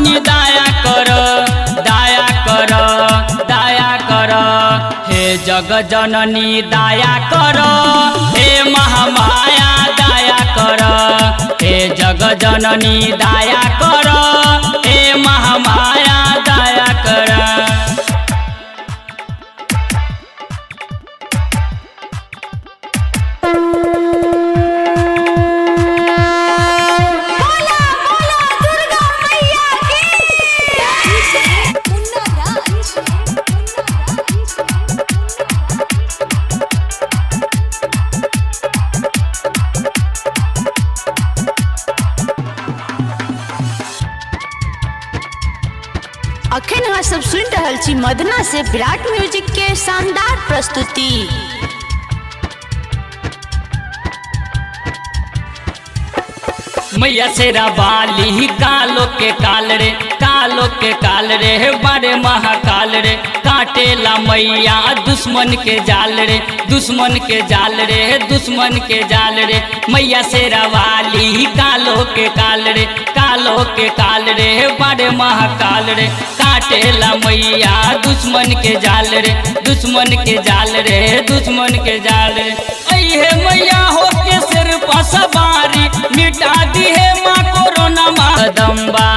जननी दया कर, दया कर, दया कर। हे जग जननी दया कर, हे महामाया दया कर। हे जग जननी दया कर, हे महामाया दया कर। अखन अहाँ सब सुन रहल छी मदना से विराट म्यूजिक के शानदार प्रस्तुति। मैया शेरा वाली कालो के काल रे, कालो के काल रे, बड़े महाकाल रे। काटेला मैया दुश्मन के जाल रे, दुश्मन के जाल रे, दुश्मन के जाल रे। मैया शेरा वाली कालो के काल रे, कालो के काल रे, बड़े महाकाल रे। काटेला मैया दुश्मन के जाल रे, दुश्मन के जाल रे, दुश्मन के जाल रे। अये मैया हो के सिर पर सवारी, मिटा दी है माँ कोरोना। जगदम्बा